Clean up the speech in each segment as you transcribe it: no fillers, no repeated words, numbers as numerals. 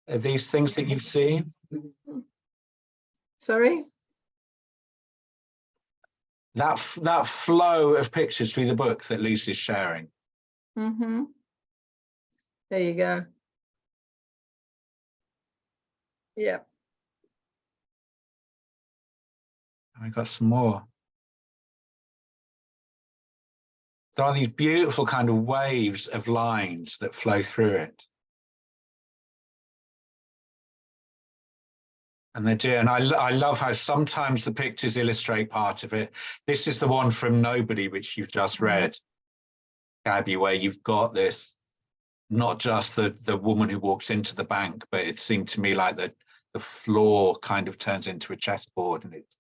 Are these things that you've seen? Sorry? That flow of pictures through the book that Lucy's sharing. Mm-hmm. There you go. Yeah. I got some more. There are these beautiful kind of waves of lines that flow through it. And they do, and I love how sometimes the pictures illustrate part of it. This is the one from Nobody, which you've just read, Gabby, where you've got this, not just the woman who walks into the bank, but it seemed to me like the floor kind of turns into a chessboard, and it's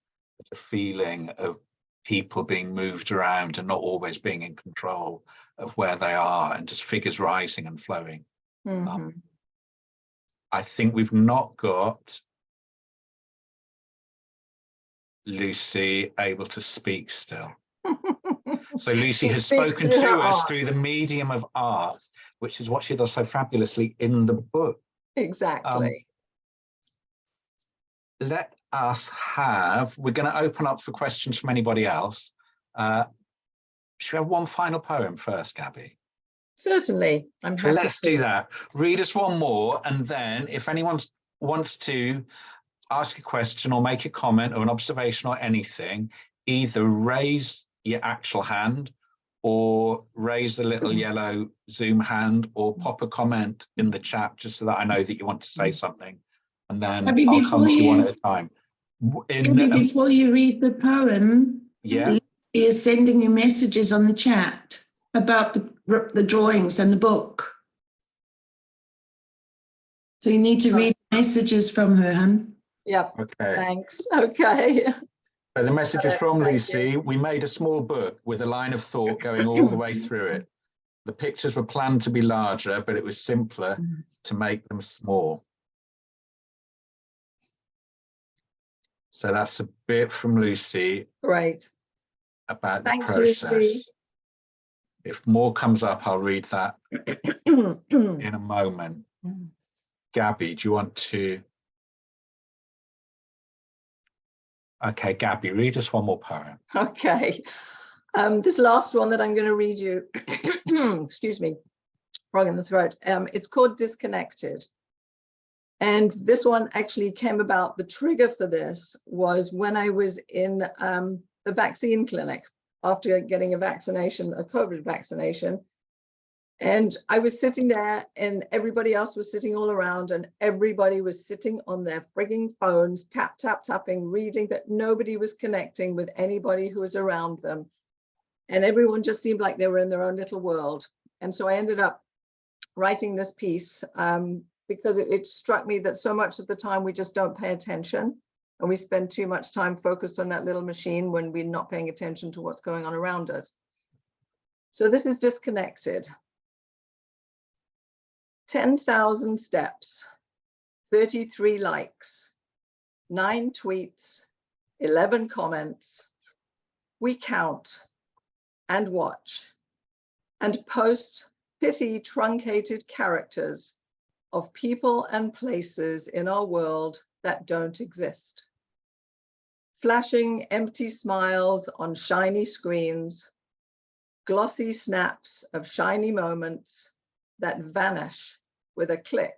a feeling of people being moved around and not always being in control of where they are, and just figures rising and flowing. I think we've not got Lucy able to speak still. So Lucy has spoken to us through the medium of art, which is what she does so fabulously in the book. Exactly. Let us have, we're going to open up for questions from anybody else. Should we have one final poem first, Gabby? Certainly, I'm happy. Let's do that. Read us one more, and then if anyone wants to ask a question or make a comment or an observation or anything, either raise your actual hand or raise the little yellow Zoom hand or pop a comment in the chat just so that I know that you want to say something. And then I'll come to you one at a time. Before you read the poem, yeah, he is sending you messages on the chat about the drawings and the book. So you need to read messages from her, hun. Yep. Okay. Thanks. Okay. So the message is from Lucy. We made a small book with a line of thought going all the way through it. The pictures were planned to be larger, but it was simpler to make them small. So that's a bit from Lucy. Great. About the Thanks, process. Lucy. If more comes up, I'll read that in a moment. Gabby, do you want to? Okay, Gabby, read us one more poem. Okay. This last one that I'm going to read you, excuse me, frog in the throat. It's called Disconnected. And this one actually came about, the trigger for this was when I was in the vaccine clinic after getting a vaccination, a COVID vaccination. And I was sitting there and everybody else was sitting all around and everybody was sitting on their frigging phones, tap, tap, tapping, reading, that nobody was connecting with anybody who was around them. And everyone just seemed like they were in their own little world. And so I ended up writing this piece because it struck me that so much of the time we just don't pay attention and we spend too much time focused on that little machine when we're not paying attention to what's going on around us. So this is Disconnected. 10,000 steps, 33 likes, 9 tweets, 11 comments. We count and watch and post pithy truncated characters of people and places in our world that don't exist. Flashing empty smiles on shiny screens, glossy snaps of shiny moments that vanish with a click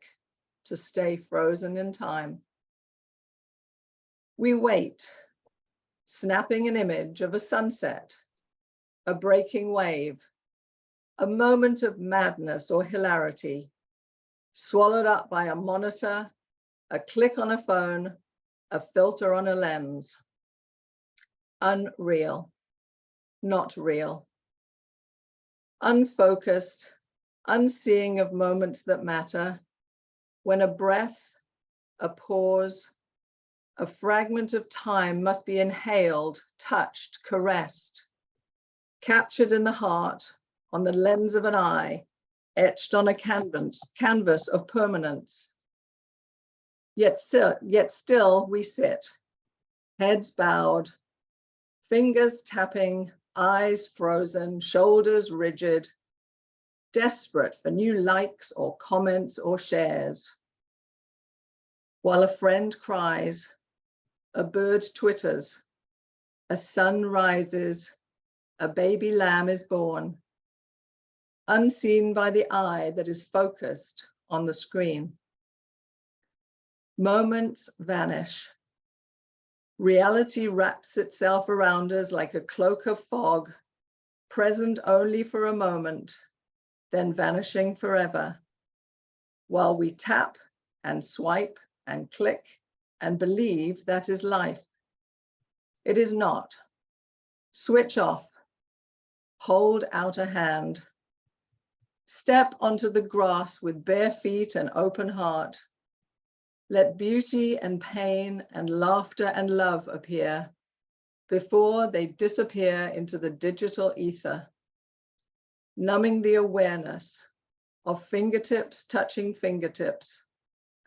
to stay frozen in time. We wait, snapping an image of a sunset, a breaking wave, a moment of madness or hilarity, swallowed up by a monitor, a click on a phone, a filter on a lens. Unreal, not real. Unfocused, unseeing of moments that matter, when a breath, a pause, a fragment of time must be inhaled, touched, caressed, captured in the heart, on the lens of an eye, etched on a canvas of permanence. Yet still we sit, heads bowed, fingers tapping, eyes frozen, shoulders rigid, desperate for new likes or comments or shares. while a friend cries, a bird twitters, a sun rises, a baby lamb is born, unseen by the eye that is focused on the screen. Moments vanish. Reality wraps itself around us like a cloak of fog, present only for a moment, then vanishing forever, while we tap and swipe and click and believe that is life. It is not. Switch off. Hold out a hand. Step onto the grass with bare feet and open heart. Let beauty and pain and laughter and love appear before they disappear into the digital ether, numbing the awareness of fingertips touching fingertips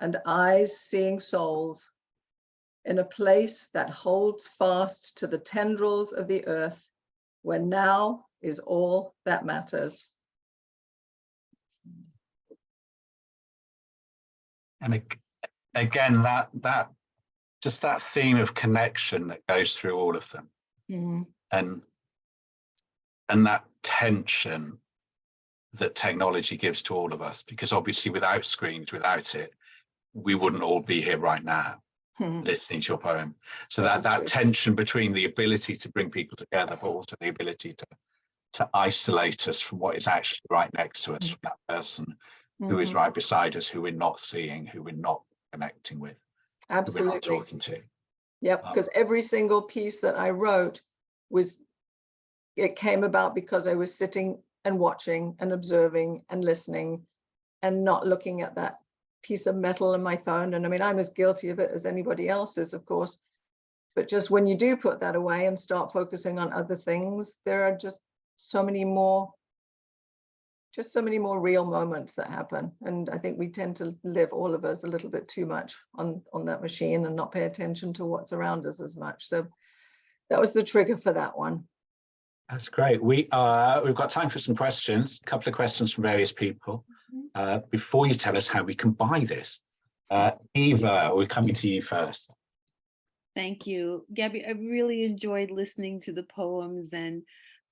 and eyes seeing souls in a place that holds fast to the tendrils of the earth, where now is all that matters. And again, that just that theme of connection that goes through all of them, and that tension that technology gives to all of us, because obviously without screens, without it, we wouldn't all be here right now listening to your poem. So that tension between the ability to bring people together, but also the ability to isolate us from what is actually right next to us, from that person who is right beside us, who we're not seeing, who we're not connecting with, Absolutely. who we're not talking to. Yep, because every single piece that I wrote it came about because I was sitting and watching and observing and listening and not looking at that piece of metal in my phone. And I mean, I'm as guilty of it as anybody else is, of course. But just when you do put that away and start focusing on other things, there are just so many more real moments that happen. And I think we tend to live, all of us, a little bit too much on that machine and not pay attention to what's around us as much. So that was the trigger for that one. That's great. We've got time for some questions, a couple of questions from various people. Before you tell us how we can buy this, Eva, we're coming to you first. Thank you, Gabby. I really enjoyed listening to the poems and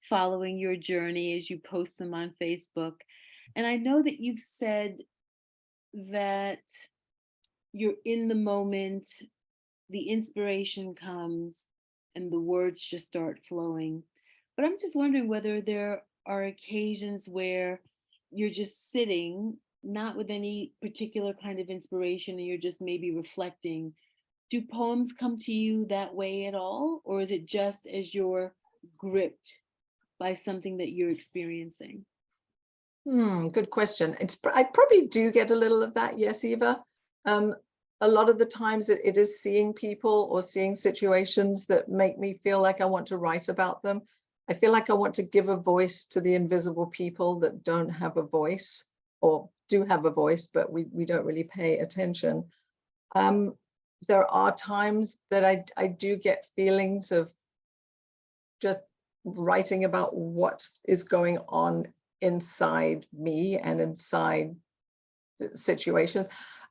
following your journey as you post them on Facebook. And I know that you've said that you're in the moment, the inspiration comes, and the words just start flowing. But I'm just wondering whether there are occasions where you're just sitting, not with any particular kind of inspiration, and you're just maybe reflecting. Do poems come to you that way at all? Or is it just as you're gripped by something that you're experiencing? Good question. I probably do get a little of that, yes, Eva. A lot of the times it is seeing people or seeing situations that make me feel like I want to write about them. I feel like I want to give a voice to the invisible people that don't have a voice, or do have a voice, but we don't really pay attention. There are times that I do get feelings of just writing about what is going on inside me and inside situations.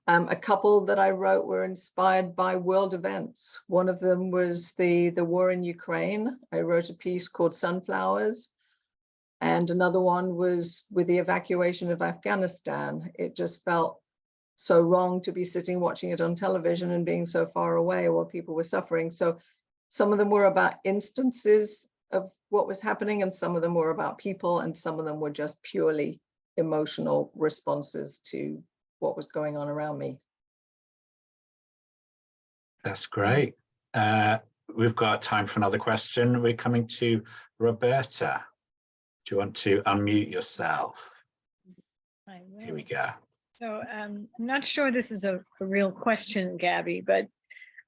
A couple that I wrote were inspired by world events. One of them was the war in Ukraine. I wrote a piece called Sunflowers. And another one was with the evacuation of Afghanistan. It just felt so wrong to be sitting watching it on television and being so far away while people were suffering. So some of them were about instances of what was happening, and some of them were about people, and some of them were just purely emotional responses to what was going on around me. That's great. We've got time for another question. We're coming to Roberta. Do you want to unmute yourself? I will. Here we go. So I'm not sure this is a real question, Gabby, but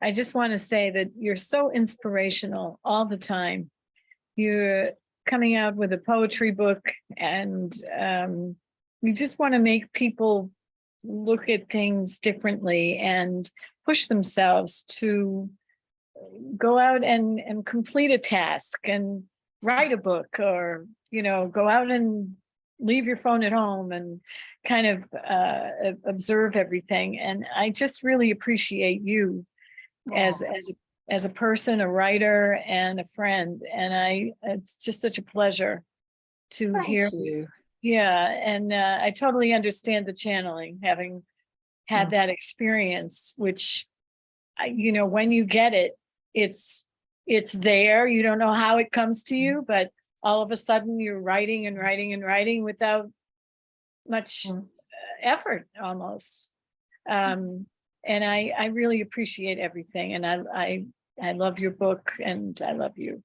I just want to say that you're so inspirational all the time. You're coming out with a poetry book, and you just want to make people look at things differently and push themselves to go out and complete a task and write a book, or, you know, go out and leave your phone at home and kind of observe everything. And I just really appreciate you as a person, a writer, and a friend. And it's just such a pleasure to hear. Thank you. Yeah, and I totally understand the channeling, having had that experience, which, when you get it, it's there. You don't know how it comes to you, but all of a sudden you're writing and writing and writing without much effort almost. And I really appreciate everything. And I love your book, and I love you.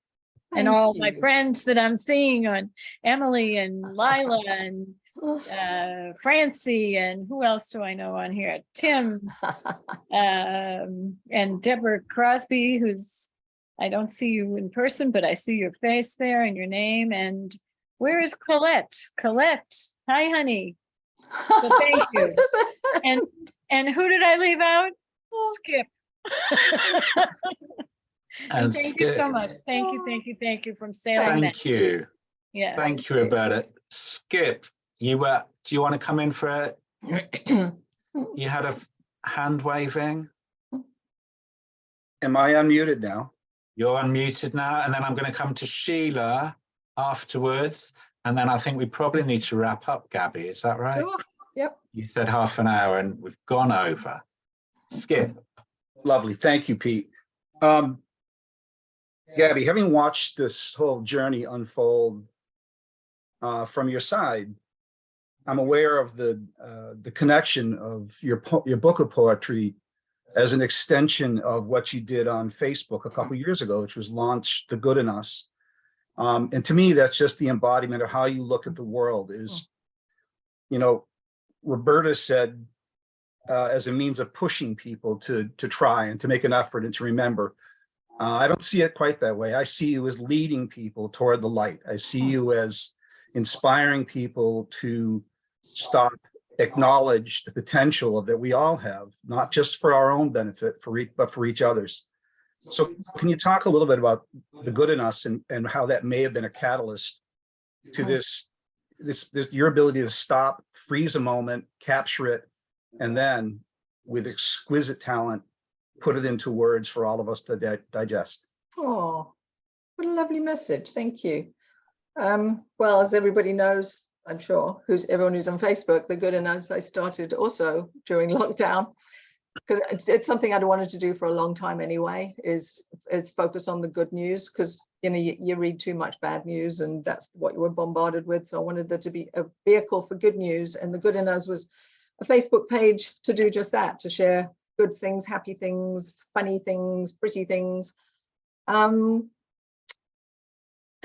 And Thank all my you. friends that I'm seeing on Emily and Lila and Francie, and who else do I know on here? Tim, and Deborah Crosby, I don't see you in person, but I see your face there and your name. And where is Colette? Colette, hi, honey. So thank you. And who did I leave out? Skip. And thank you so much. Thank you from Salem. Thank you. Yes. Thank you, Roberta. Skip, do you want to come in for it? You had a hand waving. Am I unmuted now? You're unmuted now, and then I'm going to come to Sheila afterwards, and then I think we probably need to wrap up, Gabby. Is that right? Sure. Yep. You said half an hour, and we've gone over. Skip. Lovely. Thank you, Pete. Gabby, having watched this whole journey unfold from your side, I'm aware of the connection of your book of poetry as an extension of what you did on Facebook a couple years ago, which was launch The Good in Us. And to me, that's just the embodiment of how you look at the world is, Roberta said, as a means of pushing people to try and to make an effort and to remember. I don't see it quite that way. I see you as leading people toward the light. I see you as inspiring people to stop, acknowledge the potential that we all have, not just for our own benefit, but for each other's. So can you talk a little bit about The Good in Us and how that may have been a catalyst to this your ability to stop, freeze a moment, capture it, and then with exquisite talent, put it into words for all of us to digest. Oh, what a lovely message. Thank you. Well, as everybody knows, I'm sure, everyone who's on Facebook, The Good in Us, I started also during lockdown, because it's something I'd wanted to do for a long time anyway, is focus on the good news, because you read too much bad news and that's what you were bombarded with. So I wanted there to be a vehicle for good news, and The Good in Us was a Facebook page to do just that, to share good things, happy things, funny things, pretty things.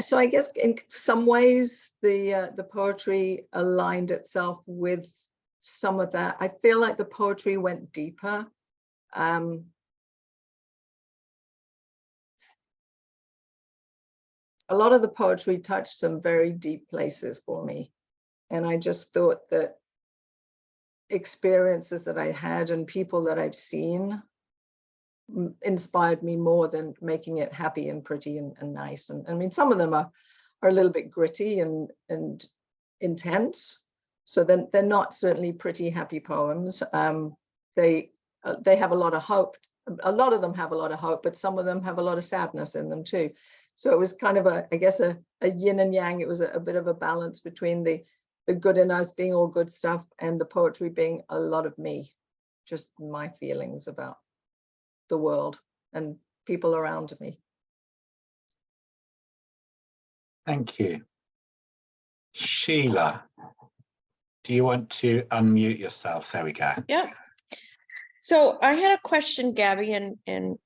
So I guess in some ways the poetry aligned itself with some of that. I feel like the poetry went deeper. A lot of the poetry touched some very deep places for me. And I just thought that experiences that I had and people that I've seen inspired me more than making it happy and pretty and nice. And I mean, some of them are a little bit gritty and intense. So then they're not certainly pretty, happy poems. They have a lot of hope. A lot of them have a lot of hope, but some of them have a lot of sadness in them too. So it was kind of a yin and yang. It was a bit of a balance between the good in us being all good stuff and the poetry being a lot of me, just my feelings about the world and people around me. Thank you. Sheila, do you want to unmute yourself? There we go. Yeah. So I had a question, Gabby, and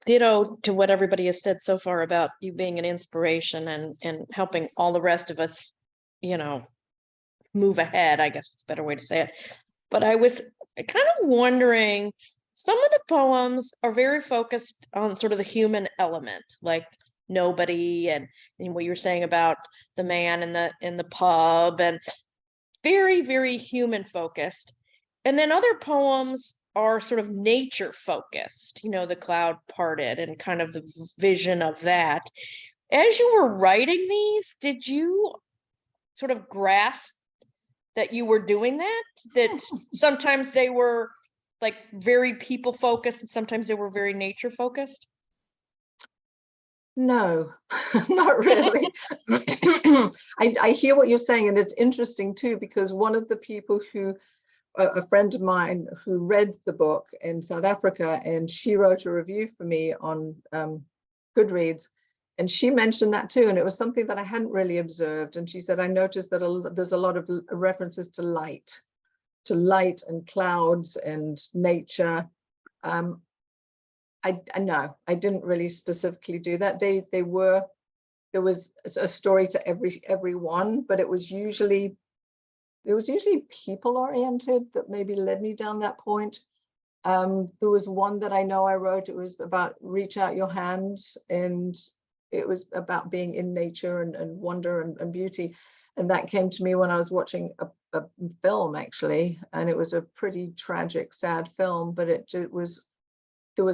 ditto to what everybody has said so far about you being an inspiration and helping all the rest of us, move ahead, I guess is a better way to say it. But I was kind of wondering, some of the poems are very focused on sort of the human element, like Nobody and what you were saying about the man in the pub, and very, very human focused. And then other poems are sort of nature focused, the cloud parted and kind of the vision of that. As you were writing these, did you sort of grasped that you were doing that? That sometimes they were like very people focused and sometimes they were very nature focused? No, not really. I hear what you're saying, and it's interesting too, because one of the people who, a friend of mine who read the book in South Africa, and she wrote a review for me on Goodreads, and she mentioned that too, and it was something that I hadn't really observed. And she said, I noticed that there's a lot of references to light and clouds and nature. I know I didn't really specifically do that. There was a story to every one, but it was usually people oriented that maybe led me down that point. There was one that I know I wrote, it was about reach out your hands, and it was about being in nature and wonder and beauty. And that came to me when I was watching a film, actually, and it was a pretty tragic, sad film, but there was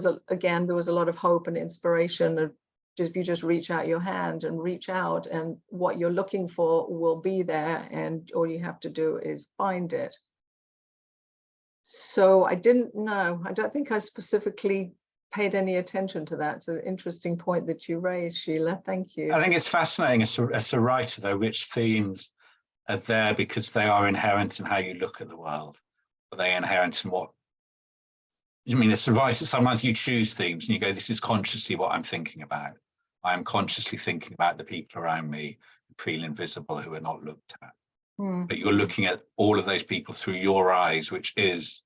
a lot of hope and inspiration of if you just reach out your hand and reach out, and what you're looking for will be there, and all you have to do is find it. So I didn't know. I don't think I specifically paid any attention to that. It's an interesting point that you raised, Sheila. Thank you. I think it's fascinating as a writer, though, which themes are there because they are inherent in how you look at the world. Are they inherent in what? I mean, as a writer, sometimes you choose themes and you go, this is consciously what I'm thinking about. I am consciously thinking about the people around me who feel invisible, who are not looked at. But you're looking at all of those people through your eyes, which is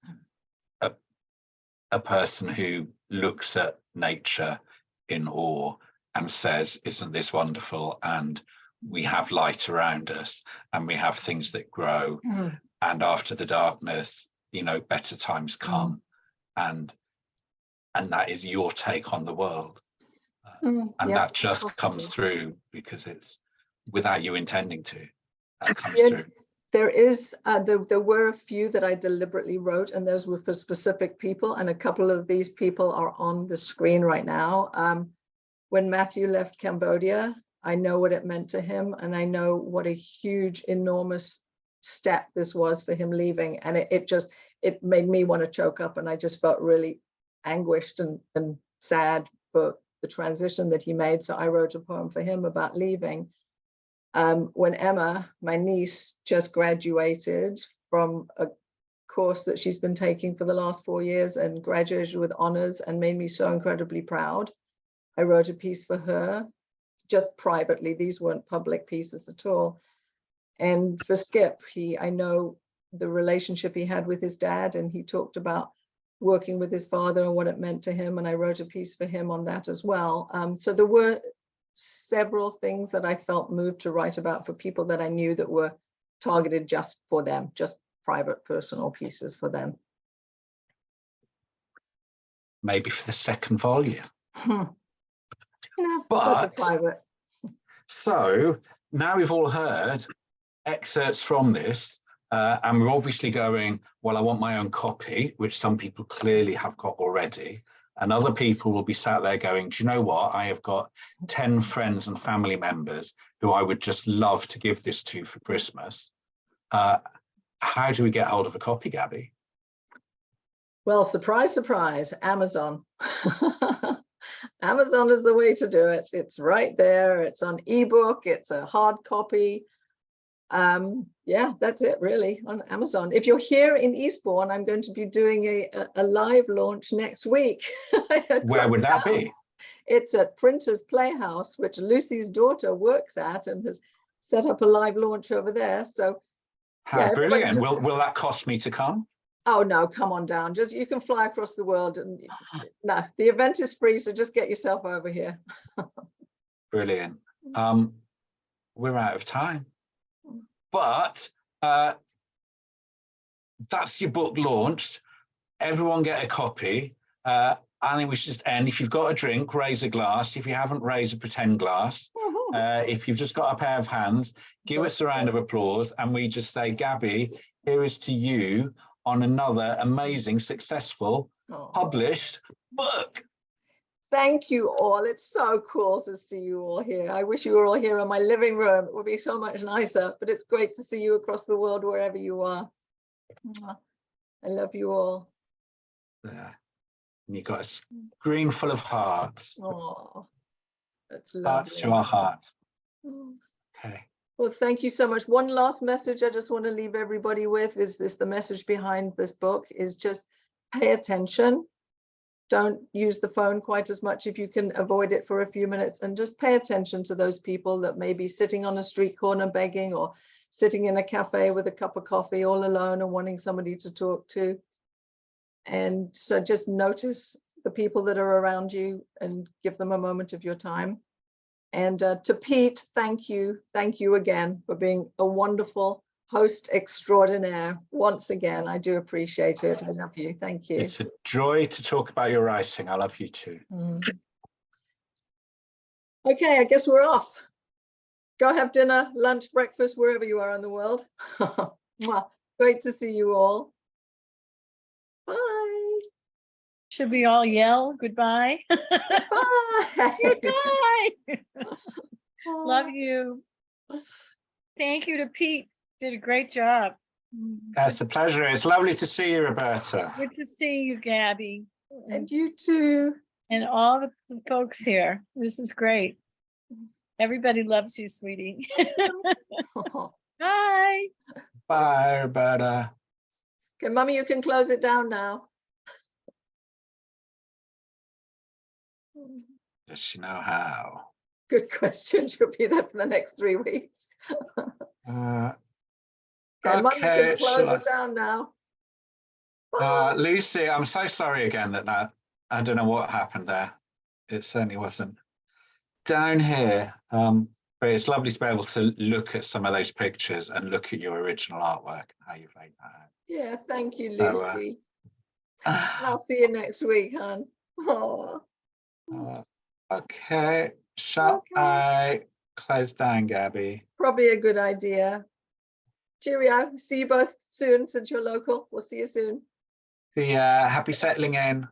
a person who looks at nature in awe and says, isn't this wonderful? And we have light around us, and we have things that grow. And after the darkness, better times come. And that is your take on the world. And that just comes through because it's without you intending to. That comes through. There is, there were a few that I deliberately wrote, and those were for specific people. And a couple of these people are on the screen right now. When Matthew left Cambodia, I know what it meant to him, and I know what a huge, enormous step this was for him leaving. And it made me want to choke up, and I just felt really anguished and sad for the transition that he made. So I wrote a poem for him about leaving. When Emma, my niece, just graduated from a course that she's been taking for the last 4 years and graduated with honors and made me so incredibly proud, I wrote a piece for her, just privately. These weren't public pieces at all. And for Skip, I know the relationship he had with his dad, and he talked about working with his father and what it meant to him, and I wrote a piece for him on that as well. So there were several things that I felt moved to write about for people that I knew that were targeted just for them, just private, personal pieces for them. Maybe for the second volume. No, But those are private. so now we've all heard excerpts from this, and we're obviously going, well, I want my own copy, which some people clearly have got already. And other people will be sat there going, do you know what? I have got 10 friends and family members who I would just love to give this to for Christmas. How do we get hold of a copy, Gabby? Well, surprise, surprise, Amazon. Amazon is the way to do it. It's right there. It's on ebook. It's a hard copy. Yeah, that's it really on Amazon. If you're here in Eastbourne, I'm going to be doing a live launch next week. Where would that be? It's at Printers Playhouse, which Lucy's daughter works at and has set up a live launch over there. So how yeah, brilliant. Will that cost me to come? Oh no, come on down. Just you can fly across the world, and no, the event is free, so just get yourself over here. Brilliant. We're out of time. But that's your book launched. Everyone get a copy. I think we should just end. If you've got a drink, raise a glass. If you haven't, raise a pretend glass. If you've just got a pair of hands, give us a round of applause. And we just say, Gabby, here is to you on another amazing, successful, published book. thank you all. It's so cool to see you all here. I wish you were all here in my living room. It would be so much nicer, but it's great to see you across the world, wherever you are. Mwah. I love you all. There. And you got a screen full of hearts. Oh, that's Hearts to lovely. our hearts. Mm. Okay. Well, thank you so much. One last message I just want to leave everybody with is this: the message behind this book is just pay attention. Don't use the phone quite as much if you can avoid it for a few minutes, and just pay attention to those people that may be sitting on a street corner begging, or sitting in a cafe with a cup of coffee all alone and wanting somebody to talk to. And so just notice the people that are around you and give them a moment of your time. And to Pete, thank you. Thank you again for being a wonderful host extraordinaire. Once again, I do appreciate it. I love you. Thank you. It's a joy to talk about your writing. I love you too. Mm. Okay, I guess we're off. Go have dinner, lunch, breakfast, wherever you are in the world. Mwah. Great to see you all. Bye. Should we all yell goodbye? Bye. Goodbye. Love you. Thank you to Pete. Did a great job. It's a pleasure. It's lovely to see you, Roberta. Good to see you, Gabby. And you too. And all the folks here. This is great. Everybody loves you, sweetie. Bye. Bye, Roberta. Okay, Mummy, you can close it down now. Does she know how? Good question. She'll be there for the next 3 weeks. Uh, Okay, Mummy, you okay, can close shall I- it down now. Bye. Lucy, I'm so sorry again that I don't know what happened there. It certainly wasn't down here. But it's lovely to be able to look at some of those pictures and look at your original artwork and how you've laid that Yeah, thank you, So, Lucy. And I'll out. see you next week, hon. Oh, Okay, shall Okay. I close down, Gabby? probably a good idea. Cheerio. See you both soon since you're local. We'll see you soon. The happy settling in.